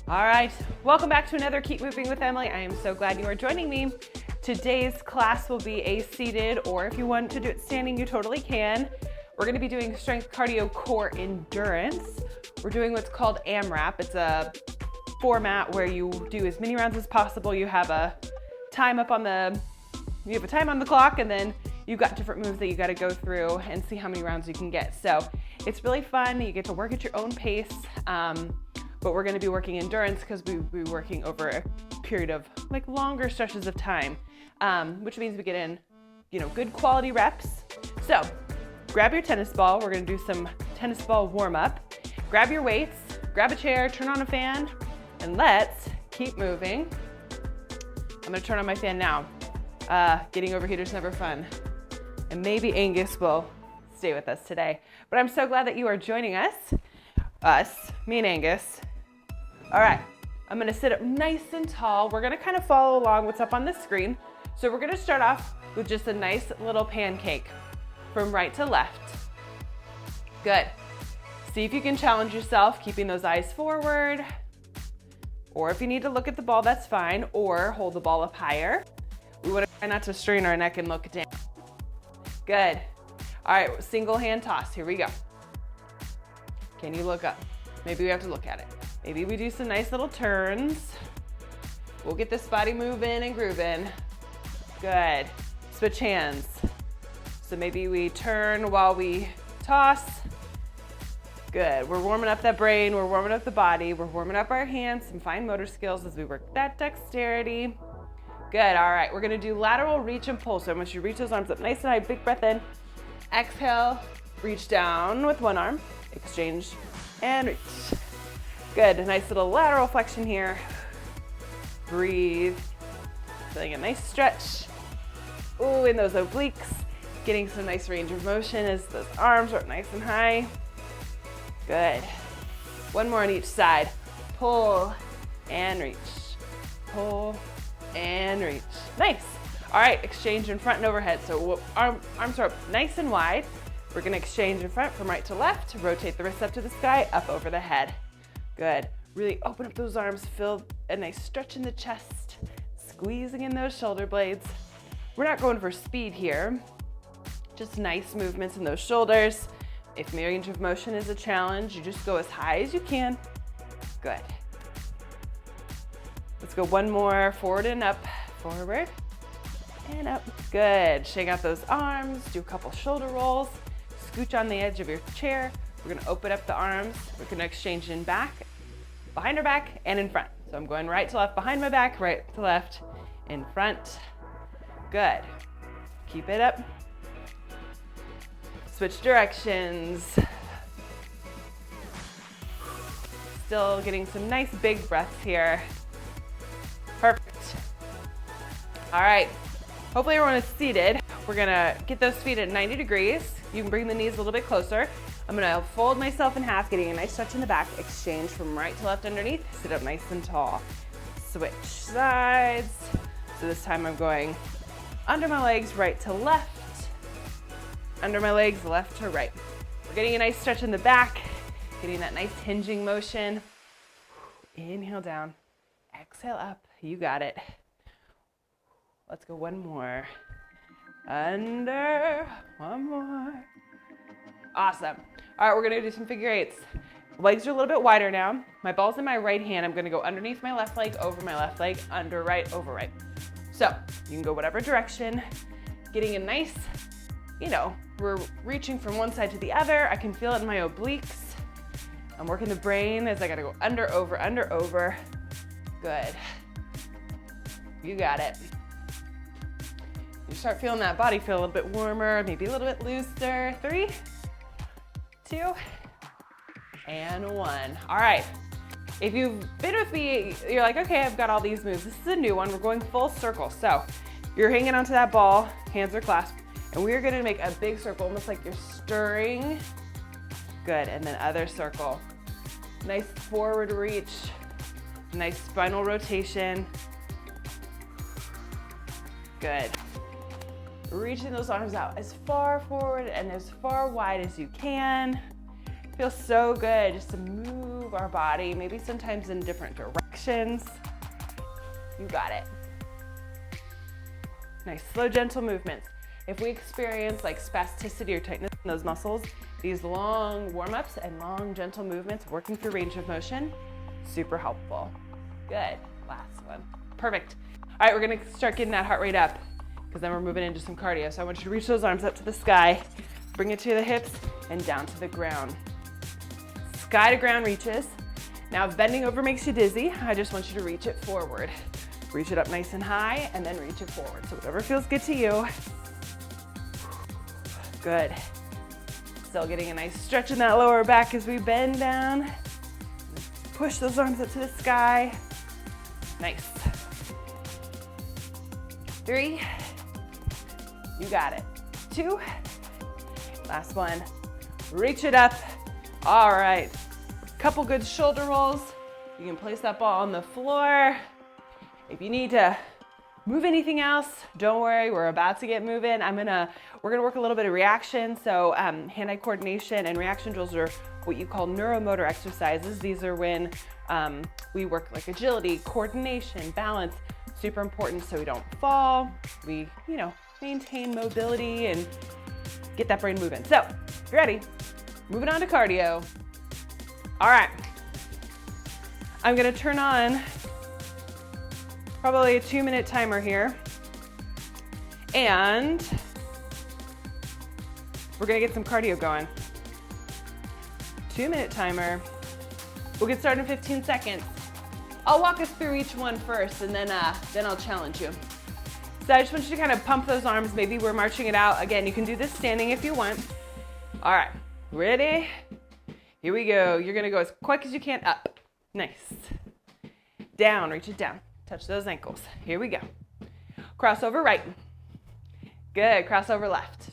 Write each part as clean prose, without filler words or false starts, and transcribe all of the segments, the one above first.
All right, welcome back to another Keep Moving with Emily. I am so glad you are joining me. Today's class will be a seated, or if you want to do it standing, you totally can. We're gonna be doing strength cardio core endurance. We're doing what's called AMRAP. It's a format where you do as many rounds as possible. You have a time on the clock, and then you've got different moves that you gotta go through and see how many rounds you can get. So it's really fun. You get to work at your own pace. But we're gonna be working endurance because we'll be working over a period of like longer stretches of time, which means we get in, good quality reps. So grab your tennis ball. We're gonna do some tennis ball warm up. Grab your weights, grab a chair, turn on a fan, and let's keep moving. I'm gonna turn on my fan now. Getting overheated is never fun. And maybe Angus will stay with us today. But I'm so glad that you are joining us, me and Angus. All right, I'm gonna sit up nice and tall. We're gonna kind of follow along what's up on the screen. So we're gonna start off with just a nice little pancake from right to left. Good. See if you can challenge yourself, keeping those eyes forward. Or if you need to look at the ball, that's fine. Or hold the ball up higher. We wanna try not to strain our neck and look down. Good. All right, single hand toss, here we go. Can you look up? Maybe we have to look at it. Maybe we do some nice little turns. We'll get this body moving and grooving. Good. Switch hands. So maybe we turn while we toss. Good. We're warming up that brain. We're warming up the body. We're warming up our hands, some fine motor skills as we work that dexterity. Good. All right. We're going to do lateral reach and pull. So I want you to reach those arms up nice and high. Big breath in. Exhale. Reach down with one arm. Exchange and reach. Good, a nice little lateral flexion here. Breathe, feeling a nice stretch. Ooh, in those obliques, getting some nice range of motion as those arms are up nice and high. Good. One more on each side. Pull and reach. Pull and reach. Nice. All right, exchange in front and overhead. So arms are up nice and wide. We're gonna exchange in front from right to left, rotate the wrists up to the sky, up over the head. Good. Really open up those arms, feel a nice stretch in the chest, squeezing in those shoulder blades. We're not going for speed here, just nice movements in those shoulders. If range of motion is a challenge, you just go as high as you can. Good. Let's go one more, forward and up, forward and up. Good. Shake out those arms, do a couple shoulder rolls, scooch on the edge of your chair. We're gonna open up the arms. We're gonna exchange in back, behind our back, and in front. So I'm going right to left, behind my back, right to left, in front. Good. Keep it up. Switch directions. Still getting some nice big breaths here. Perfect. All right. Hopefully everyone is seated. We're gonna get those feet at 90 degrees. You can bring the knees a little bit closer. I'm gonna fold myself in half, getting a nice stretch in the back, exchange from right to left underneath, sit up nice and tall. Switch sides. So this time I'm going under my legs, right to left, under my legs, left to right. We're getting a nice stretch in the back, getting that nice hinging motion. Inhale down, exhale up, you got it. Let's go one more. Under, one more. Awesome. All right, we're gonna do some figure eights. Legs are a little bit wider now. My ball's in my right hand. I'm gonna go underneath my left leg, over my left leg, under right, over right. So you can go whatever direction, getting a nice, we're reaching from one side to the other. I can feel it in my obliques. I'm working the brain as I gotta go under, over. Good. You got it. You start feeling that body feel a little bit warmer, maybe a little bit looser. 3, 2, and 1. All right. If you've been with me, you're like, okay, I've got all these moves. This is a new one. We're going full circle. So you're hanging onto that ball, hands are clasped, and we're gonna make a big circle, almost like you're stirring. Good, and then other circle. Nice forward reach, nice spinal rotation. Good. Reaching those arms out as far forward and as far wide as you can. Feels so good just to move move our body, maybe sometimes in different directions. You got it. Nice, slow, gentle movements. If we experience like spasticity or tightness in those muscles, these long warm-ups and long, gentle movements, working through range of motion, super helpful. Good, last one. Perfect. All right, we're gonna start getting that heart rate up because then we're moving into some cardio. So I want you to reach those arms up to the sky, bring it to the hips and down to the ground. Sky to ground reaches. Now if bending over makes you dizzy, I just want you to reach it forward. Reach it up nice and high and then reach it forward. So whatever feels good to you. Good. Still getting a nice stretch in that lower back as we bend down. Push those arms up to the sky. Nice. 3. You got it. 2. Last one. Reach it up. All right. Couple good shoulder rolls. You can place that ball on the floor. If you need to move anything else, don't worry, we're about to get moving. We're gonna work a little bit of reaction. So hand-eye coordination and reaction drills are what you call neuromotor exercises. These are when we work like agility, coordination, balance, super important so we don't fall. We, maintain mobility and get that brain moving. So, if you're ready, moving on to cardio. All right, I'm gonna turn on probably a 2-minute timer here. And we're gonna get some cardio going. 2-minute timer. We'll get started in 15 seconds. I'll walk us through each one first and then I'll challenge you. So I just want you to kind of pump those arms. Maybe we're marching it out. Again, you can do this standing if you want. All right, ready? Here we go. You're gonna go as quick as you can up. Nice. Down, reach it down. Touch those ankles. Here we go. Crossover right. Good, crossover left.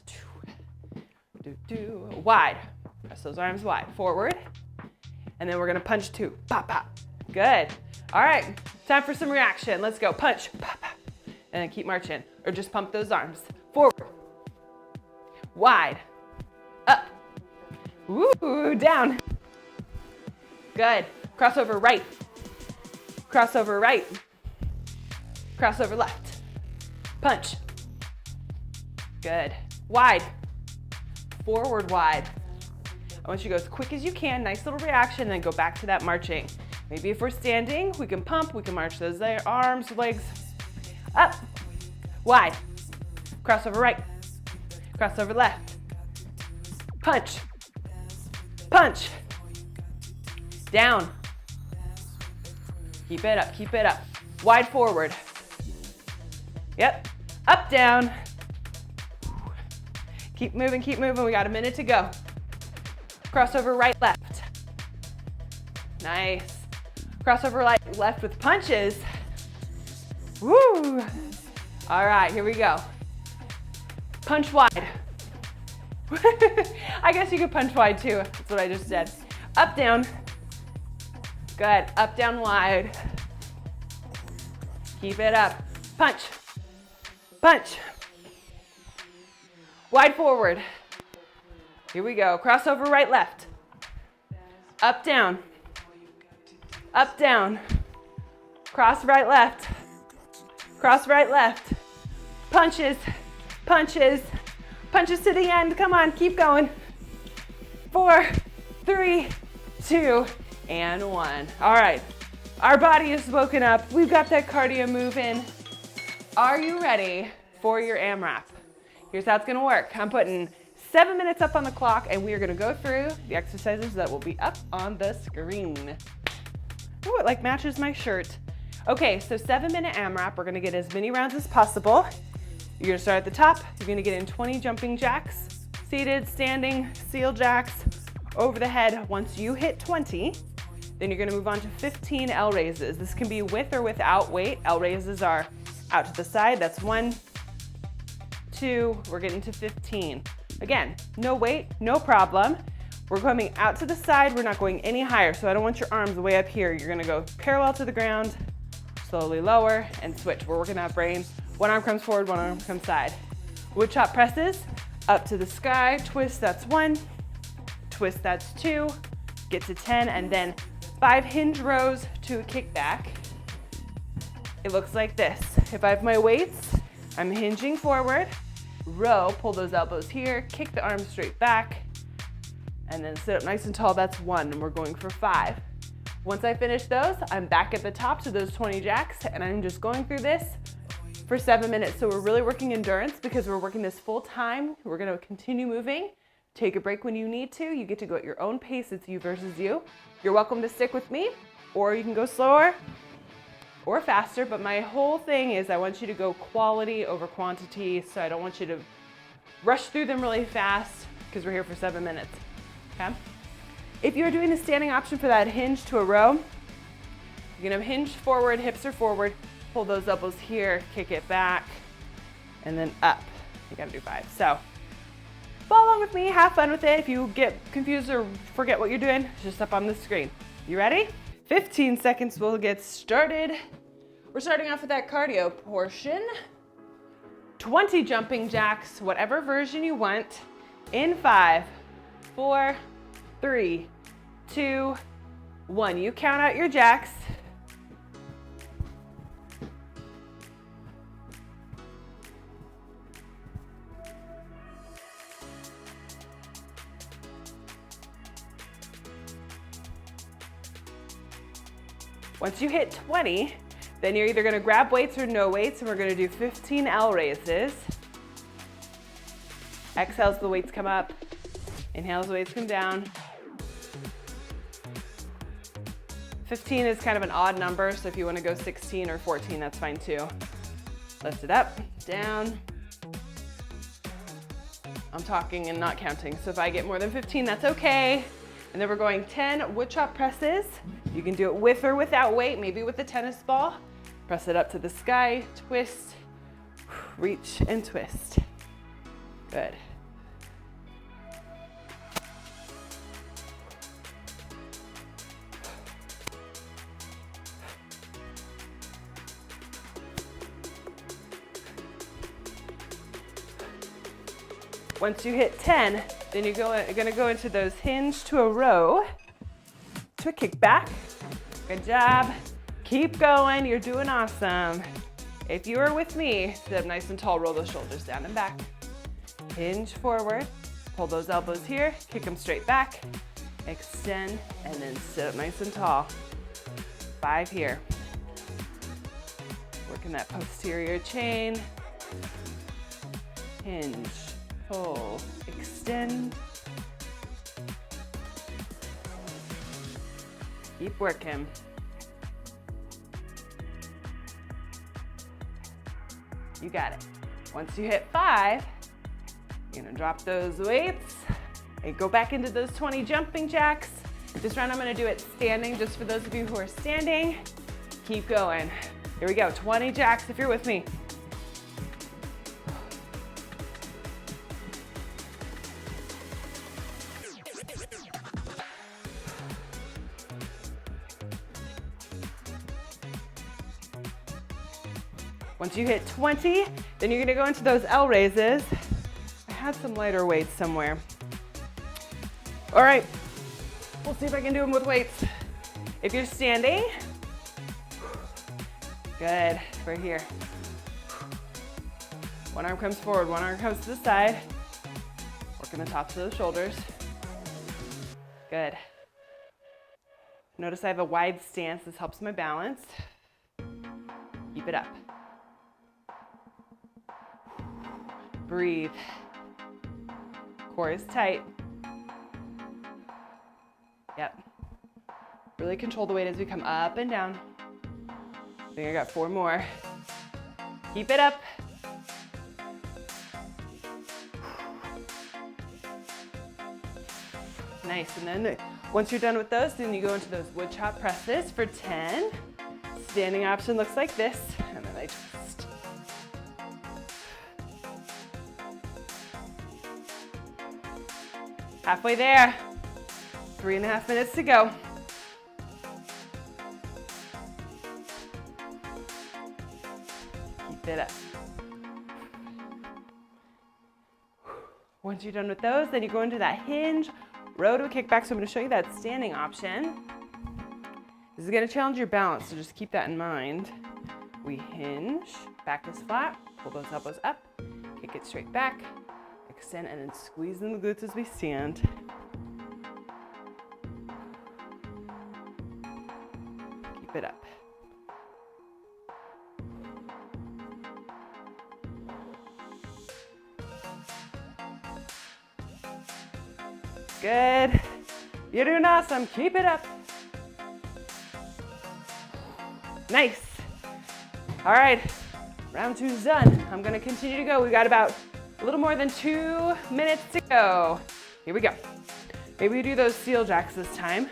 Wide. Press those arms wide. Forward. And then we're gonna punch 2. Pop, pop. Good. All right, time for some reaction. Let's go. Punch, pop, pop. And then keep marching. Or just pump those arms. Forward. Wide. Up. Woo, down. Good. Crossover right. Crossover right. Crossover left. Punch. Good. Wide. Forward wide. I want you to go as quick as you can. Nice little reaction, then go back to that marching. Maybe if we're standing, we can pump, we can march those arms, legs. Up. Wide. Crossover right. Crossover left. Punch. Punch. Down. Keep it up, keep it up. Wide forward. Yep. Up, down. Keep moving, keep moving. We got a minute to go. Crossover right, left. Nice. Crossover right, left with punches. Woo. All right, here we go. Punch wide. I guess you could punch wide too. That's what I just said. Up, down. Good. Up, down, wide. Keep it up. Punch. Punch. Wide forward. Here we go. Crossover right, left. Up, down. Up, down. Cross right, left. Cross right, left. Punches. Punches. Punches to the end. Come on, keep going. 4, 3, 2, and 1. All right. Our body is woken up. We've got that cardio moving. Are you ready for your AMRAP? Here's how it's gonna work. I'm putting 7 minutes up on the clock and we are gonna go through the exercises that will be up on the screen. Oh, it like matches my shirt. Okay, so 7-minute AMRAP. We're gonna get as many rounds as possible. You're gonna start at the top. You're gonna get in 20 jumping jacks, seated, standing, seal jacks, over the head. Once you hit 20, then you're gonna move on to 15 L raises. This can be with or without weight. L raises are out to the side. That's 1, 2, we're getting to 15. Again, no weight, no problem. We're coming out to the side. We're not going any higher. So I don't want your arms way up here. You're gonna go parallel to the ground, slowly lower and switch. We're working that brain. One arm comes forward, one arm comes side. Wood chop presses, up to the sky, twist, that's 1, twist, that's 2, get to 10, and then 5 hinge rows to a kickback. It looks like this. If I have my weights, I'm hinging forward, row, pull those elbows here, kick the arms straight back, and then sit up nice and tall. That's 1, and we're going for 5. Once I finish those, I'm back at the top to those 20 jacks, and I'm just going through this for 7 minutes. So we're really working endurance because we're working this full time. We're gonna continue moving. Take a break when you need to. You get to go at your own pace. It's you versus you. You're welcome to stick with me, or you can go slower or faster, but my whole thing is I want you to go quality over quantity, so I don't want you to rush through them really fast because we're here for 7 minutes, okay? If you're doing the standing option for that hinge to a row, you're gonna hinge forward, hips are forward, pull those elbows here, kick it back, and then up. You gotta do 5. So follow along with me, have fun with it. If you get confused or forget what you're doing, it's just up on the screen. You ready? 15 seconds, we'll get started. We're starting off with that cardio portion. 20 jumping jacks, whatever version you want, in 5, 4, 3, 2, 1. You count out your jacks. Once you hit 20, then you're either gonna grab weights or no weights, and we're gonna do 15 L raises. Exhales, the weights come up. Inhales, the weights come down. 15 is kind of an odd number, so if you wanna go 16 or 14, that's fine too. Lift it up, down. I'm talking and not counting, so if I get more than 15, that's okay. And then we're going 10 wood chop presses. You can do it with or without weight, maybe with a tennis ball. Press it up to the sky, twist, reach and twist. Good. Once you hit 10, then you're gonna go into those hinge to a row, to a kickback. Good job. Keep going, you're doing awesome. If you are with me, sit up nice and tall, roll those shoulders down and back. Hinge forward, pull those elbows here, kick them straight back, extend, and then sit up nice and tall. 5 here. Working that posterior chain. Hinge, pull, extend. Keep working. You got it. Once you hit 5, you're gonna drop those weights and go back into those 20 jumping jacks. This round I'm gonna do it standing, just for those of you who are standing. Keep going. Here we go, 20 jacks if you're with me. Once you hit 20, then you're gonna go into those L raises. I had some lighter weights somewhere. All right, we'll see if I can do them with weights. If you're standing, good, right here. One arm comes forward, one arm comes to the side. Working the tops of the shoulders. Good. Notice I have a wide stance. This helps my balance. Keep it up. Breathe. Core is tight. Yep. Really control the weight as we come up and down. I think I got 4 more. Keep it up. Nice, and then once you're done with those, then you go into those wood chop presses for 10. Standing option looks like this, and then I twist. Halfway there. 3.5 minutes to go. Keep it up. Once you're done with those, then you go into that hinge, row to a kickback. So I'm going to show you that standing option. This is gonna challenge your balance, so just keep that in mind. We hinge, back is flat, pull those elbows up, kick it straight back, extend, and then squeeze in the glutes as we stand. Keep it up. Good. You're doing awesome. Keep it up. Nice. All right, round 2's done. I'm gonna continue to go. We got about a little more than 2 minutes to go. Here we go. Maybe we do those seal jacks this time.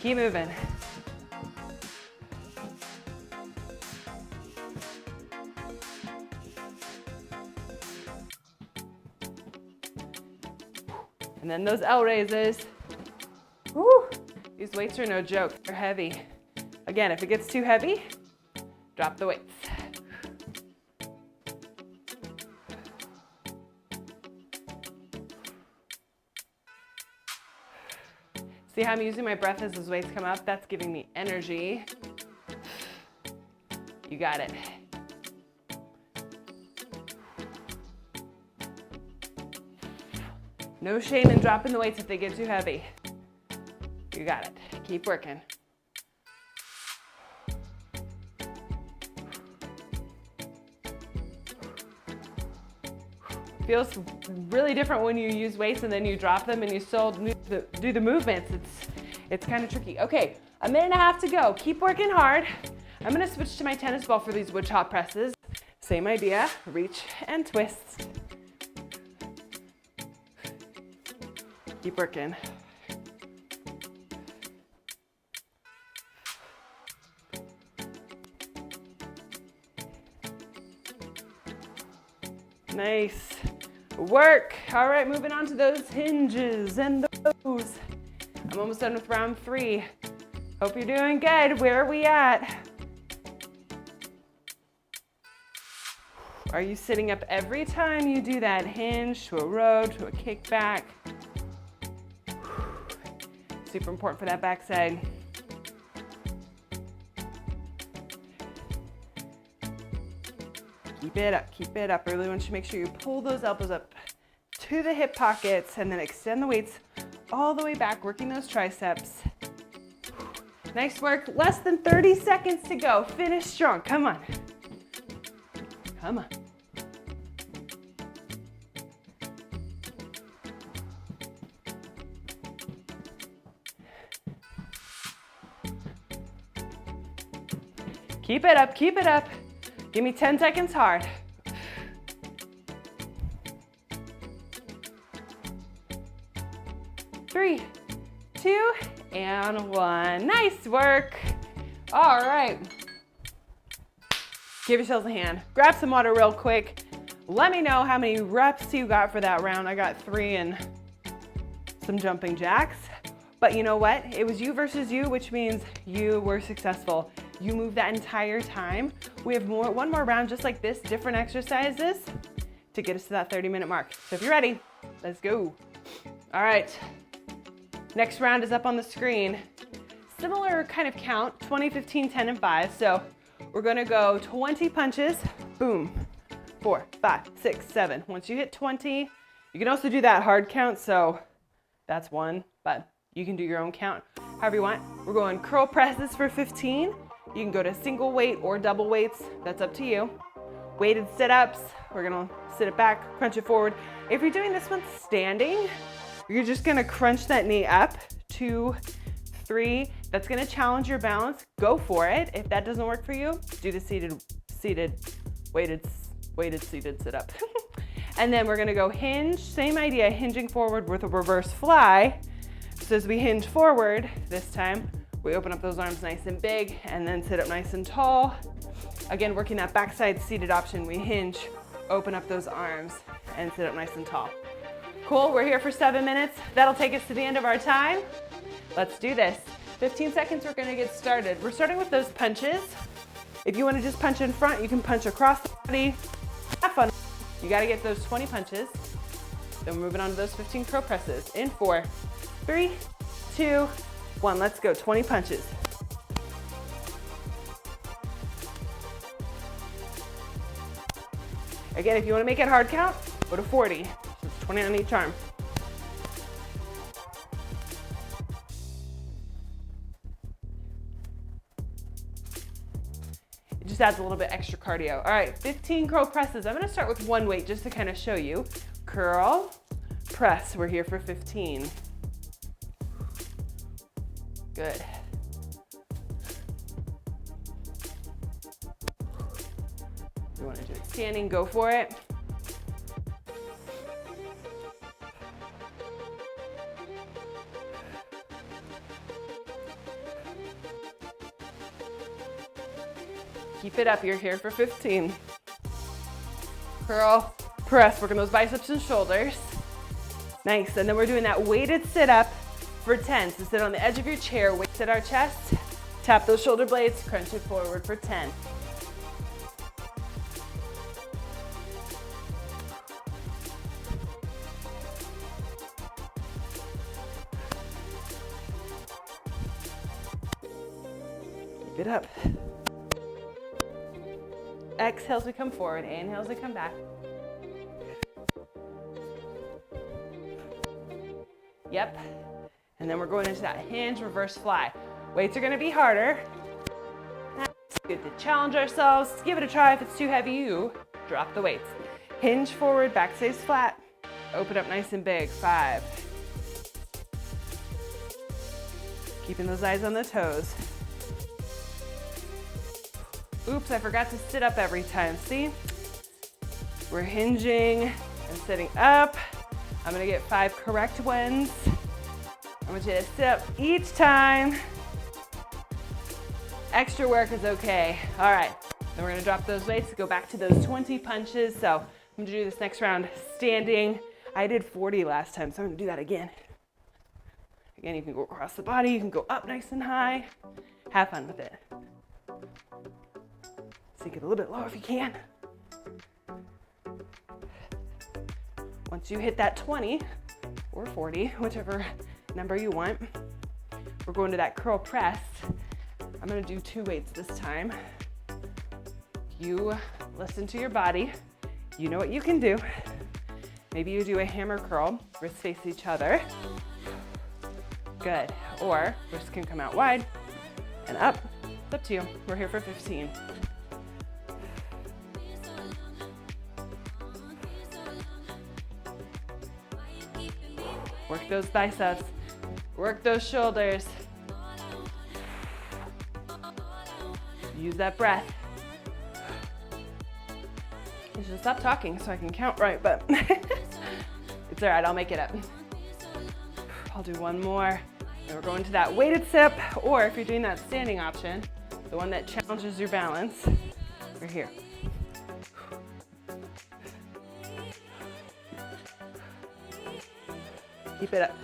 Keep moving. And then those L raises. Woo! These weights are no joke, they're heavy. Again, if it gets too heavy, drop the weights. See how I'm using my breath as those weights come up? That's giving me energy. You got it. No shame in dropping the weights if they get too heavy. You got it. Keep working. Feels really different when you use weights and then you drop them and you still do the movements. It's kind of tricky. Okay, 1.5 minutes to go. Keep working hard. I'm gonna switch to my tennis ball for these wood chop presses. Same idea, reach and twist. Keep working. Nice work. All right, moving on to those hinges and those. I'm almost done with round 3. Hope you're doing good. Where are we at? Are you sitting up every time you do that hinge to a row, to a kick back? Super important for that backside. Keep it up, keep it up. I really want you to make sure you pull those elbows up to the hip pockets and then extend the weights all the way back, working those triceps. Nice work. Less than 30 seconds to go. Finish strong. Come on. Come on. Keep it up, keep it up. Give me 10 seconds hard. 3, 2, and 1. Nice work. All right. Give yourselves a hand. Grab some water real quick. Let me know how many reps you got for that round. I got 3 and some jumping jacks. But you know what? It was you versus you, which means you were successful. You moved that entire time. We have one more round just like this, different exercises to get us to that 30-minute mark. So if you're ready, let's go. All right, next round is up on the screen. Similar kind of count, 20, 15, 10, and 5. So we're gonna go 20 punches, boom, 4, 5, 6, 7. Once you hit 20, you can also do that hard count, so that's 1, but you can do your own count however you want. We're going curl presses for 15. You can go to single weight or double weights. That's up to you. Weighted sit-ups. We're gonna sit it back, crunch it forward. If you're doing this one standing, you're just gonna crunch that knee up. 2, 3. That's gonna challenge your balance. Go for it. If that doesn't work for you, do the weighted seated sit-up. And then we're gonna go hinge. Same idea, hinging forward with a reverse fly. So as we hinge forward this time, we open up those arms nice and big and then sit up nice and tall. Again, working that backside seated option, we hinge, open up those arms and sit up nice and tall. Cool, we're here for 7 minutes. That'll take us to the end of our time. Let's do this. 15 seconds, we're gonna get started. We're starting with those punches. If you wanna just punch in front, you can punch across the body. Have fun. You gotta get those 20 punches. Then we're moving on to those 15 curl presses. In 4, 3, 2, 1, let's go, 20 punches. Again, if you want to make it hard count, go to 40. So it's 20 on each arm. It just adds a little bit extra cardio. All right, 15 curl presses. I'm going to start with one weight just to kind of show you. Curl, press. We're here for 15. Good. If you want to do it standing, go for it. Keep it up, you're here for 15. Curl, press, working those biceps and shoulders. Nice, and then we're doing that weighted sit-up for 10. So sit on the edge of your chair, weights at our chest, tap those shoulder blades, crunch it forward for 10. Keep it up. Exhale as we come forward, inhale as we come back. Yep. And then we're going into that hinge reverse fly. Weights are going to be harder. That's good to challenge ourselves. Give it a try. If it's too heavy, you drop the weights. Hinge forward, back stays flat. Open up nice and big. 5. Keeping those eyes on the toes. Oops, I forgot to sit up every time. See? We're hinging and sitting up. I'm gonna get 5 correct ones. I want you to sit up each time. Extra work is okay. All right, then we're gonna drop those weights, go back to those 20 punches. So I'm gonna do this next round standing. I did 40 last time, so I'm gonna do that again. Again, you can go across the body, you can go up nice and high. Have fun with it. Sink it a little bit lower if you can. Once you hit that 20 or 40, whichever number you want, we're going to that curl press. I'm gonna do 2 weights this time. You listen to your body. You know what you can do. Maybe you do a hammer curl, wrists face each other. Good. Or wrists can come out wide and up. It's up to you. We're here for 15. Work those biceps, work those shoulders. Use that breath. I should stop talking so I can count right, but it's all right, I'll make it up. I'll do one more. Then we're going to that weighted sit, or if you're doing that standing option, the one that challenges your balance, we're here. Keep it up.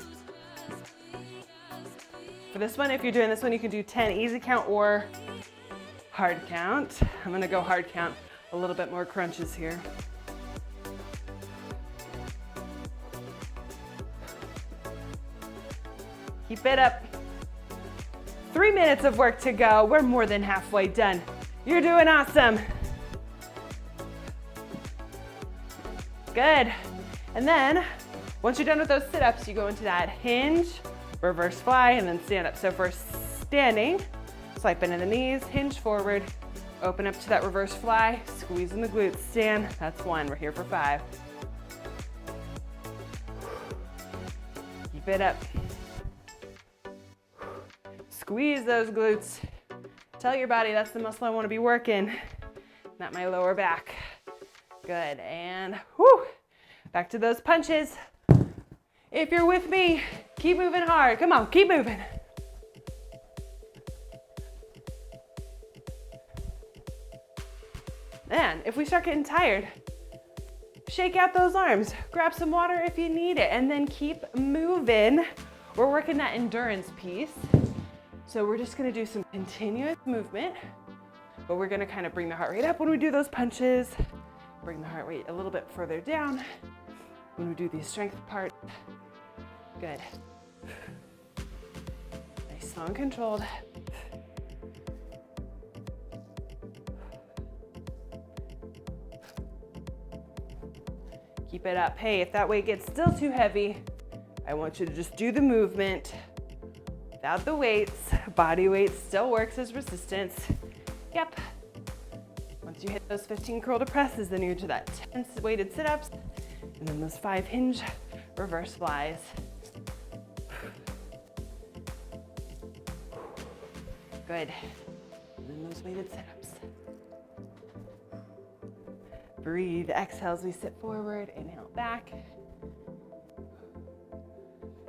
For this one, if you're doing this one, you can do 10 easy count or hard count. I'm gonna go hard count, a little bit more crunches here. Keep it up. 3 minutes of work to go. We're more than halfway done. You're doing awesome. Good. And then, once you're done with those sit-ups, you go into that hinge, reverse fly, and then stand up. So for standing, swipe into the knees, hinge forward, open up to that reverse fly, squeeze in the glutes, stand. That's 1. We're here for 5. Keep it up. Squeeze those glutes. Tell your body that's the muscle I want to be working, not my lower back. Good, and whoo, back to those punches. If you're with me, keep moving hard. Come on, keep moving. Man, if we start getting tired, shake out those arms. Grab some water if you need it, and then keep moving. We're working that endurance piece. So we're just gonna do some continuous movement, but we're gonna kind of bring the heart rate up when we do those punches, bring the heart rate a little bit further down when we do the strength part. Good. Nice, slow and controlled. Keep it up. Hey, if that weight gets still too heavy, I want you to just do the movement without the weights. Body weight still works as resistance. Yep. Once you hit those 15 curl to presses, then you're to that 10 weighted sit-ups, and then those 5 hinge reverse flies. Good. And then those weighted sit-ups. Breathe, exhale as we sit forward, inhale back.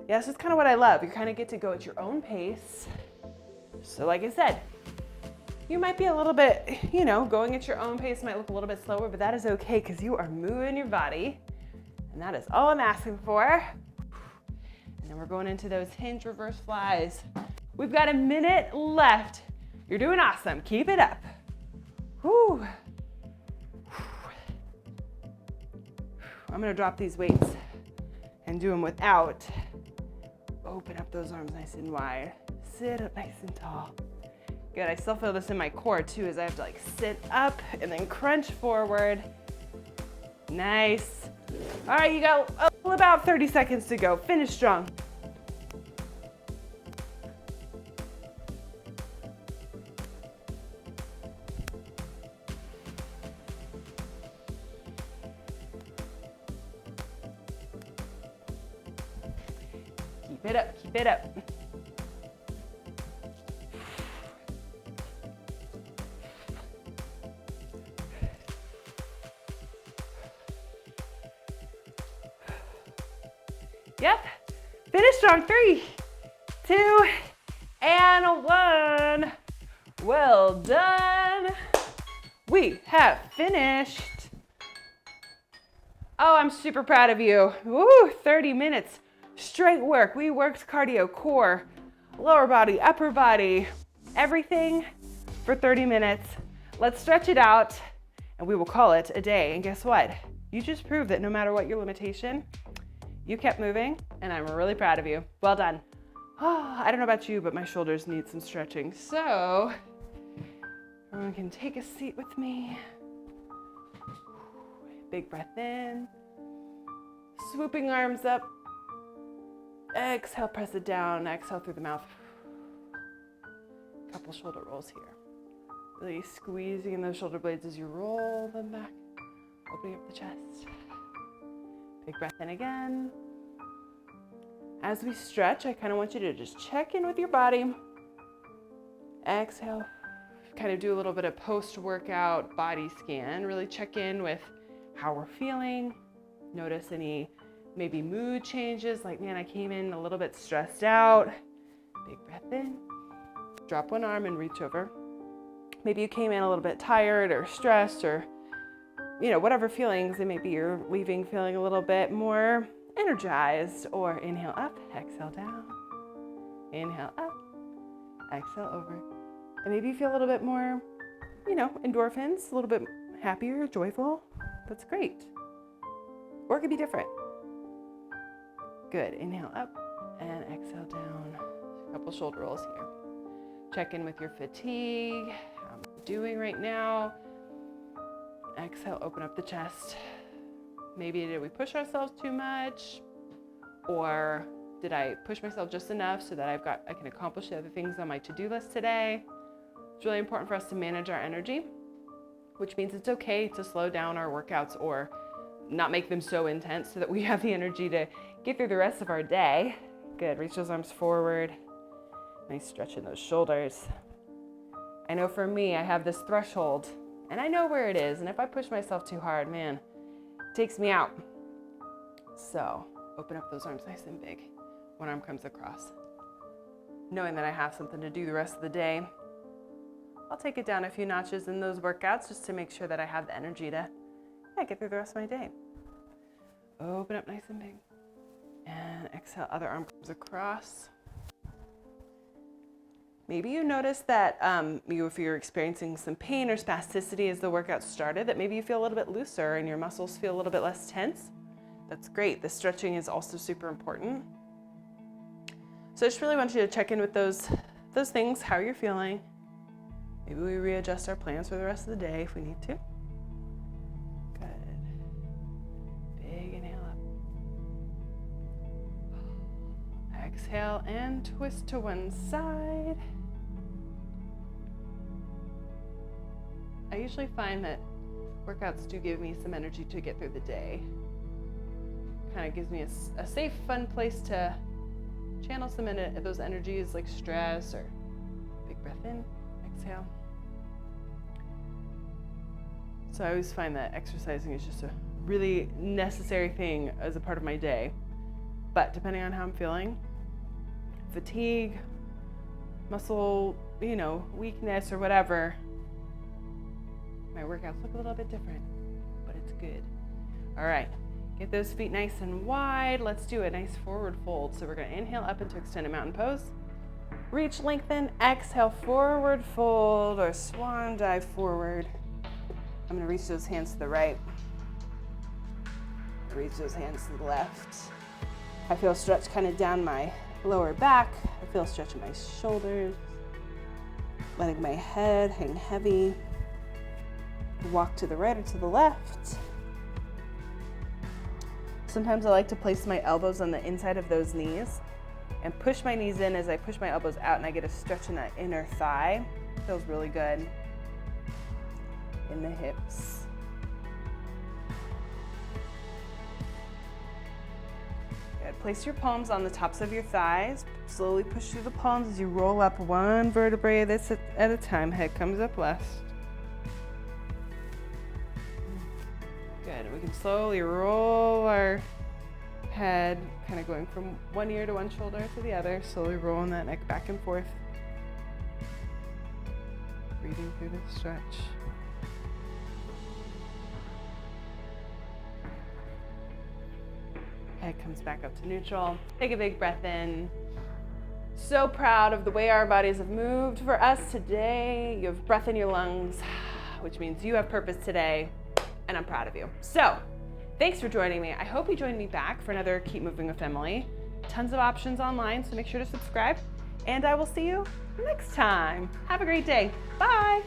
Yeah, this is kind of what I love. You kind of get to go at your own pace. So like I said, you might be a little bit, going at your own pace might look a little bit slower, but that is okay because you are moving your body. And that is all I'm asking for. And then we're going into those hinge reverse flies. We've got a minute left. You're doing awesome. Keep it up. Whew. I'm gonna drop these weights and do them without. Open up those arms nice and wide. Sit up nice and tall. Good, I still feel this in my core too, as I have to like sit up and then crunch forward. Nice. All right, you got about 30 seconds to go. Finish strong. Keep it up, keep it up. Yep, finish strong. 3, 2, and 1. Well done. We have finished. Oh, I'm super proud of you. Woo, 30 minutes. Straight work. We worked cardio, core, lower body, upper body, everything for 30 minutes. Let's stretch it out and we will call it a day. And guess what? You just proved that no matter what your limitation, you kept moving and I'm really proud of you. Well done. Oh, I don't know about you, but my shoulders need some stretching. So everyone can take a seat with me. Big breath in. Swooping arms up. Exhale, press it down. Exhale through the mouth. Couple shoulder rolls here. Really squeezing in those shoulder blades as you roll them back. Opening up the chest. Big breath in again. As we stretch, I kind of want you to just check in with your body. Exhale. Kind of do a little bit of post-workout body scan. Really check in with how we're feeling. Notice any maybe mood changes, like, man, I came in a little bit stressed out. Big breath in. Drop one arm and reach over. Maybe you came in a little bit tired or stressed or, whatever feelings, and maybe you're leaving feeling a little bit more energized. Or inhale up, exhale down. Inhale up, exhale over. And maybe you feel a little bit more, endorphins, a little bit happier, joyful. That's great. Or it could be different. Good. Inhale up and exhale down. A couple shoulder rolls here. Check in with your fatigue. How am I doing right now? Exhale, open up the chest. Maybe did we push ourselves too much? Or did I push myself just enough so that I can accomplish the other things on my to-do list today? It's really important for us to manage our energy, which means it's okay to slow down our workouts or not make them so intense so that we have the energy to get through the rest of our day. Good, reach those arms forward. Nice stretch in those shoulders. I know for me, I have this threshold and I know where it is. And if I push myself too hard, man, it takes me out. So open up those arms nice and big. One arm comes across. Knowing that I have something to do the rest of the day, I'll take it down a few notches in those workouts just to make sure that I have the energy to get through the rest of my day. Open up nice and big. And exhale, other arm comes across. Maybe you notice that if you're experiencing some pain or spasticity as the workout started, that maybe you feel a little bit looser and your muscles feel a little bit less tense. That's great. The stretching is also super important. So I just really want you to check in with those things, how you're feeling. Maybe we readjust our plans for the rest of the day if we need to. Good. Big inhale up. Exhale and twist to one side. I usually find that workouts do give me some energy to get through the day. Kind of gives me a safe, fun place to channel some of those energies like stress or big breath in, exhale. So I always find that exercising is just a really necessary thing as a part of my day. But depending on how I'm feeling, fatigue, muscle, weakness or whatever, my workouts look a little bit different, but it's good. All right, get those feet nice and wide. Let's do a nice forward fold. So we're gonna inhale up into extended mountain pose. Reach, lengthen, exhale, forward fold or swan dive forward. I'm gonna reach those hands to the right. Reach those hands to the left. I feel stretch kind of down my lower back. I feel stretch in my shoulders. Letting my head hang heavy. Walk to the right or to the left. Sometimes I like to place my elbows on the inside of those knees and push my knees in as I push my elbows out, and I get a stretch in that inner thigh. Feels really good. In the hips. Good. Place your palms on the tops of your thighs. Slowly push through the palms as you roll up one vertebrae at a time. Head comes up last. Good. We can slowly roll our head, kind of going from one ear to one shoulder to the other, slowly rolling that neck back and forth. Breathing through the stretch. Head comes back up to neutral. Take a big breath in. So proud of the way our bodies have moved for us today. You have breath in your lungs, which means you have purpose today, and I'm proud of you. So, thanks for joining me. I hope you join me back for another Keep Moving with Emily. Tons of options online, so make sure to subscribe, and I will see you next time. Have a great day. Bye.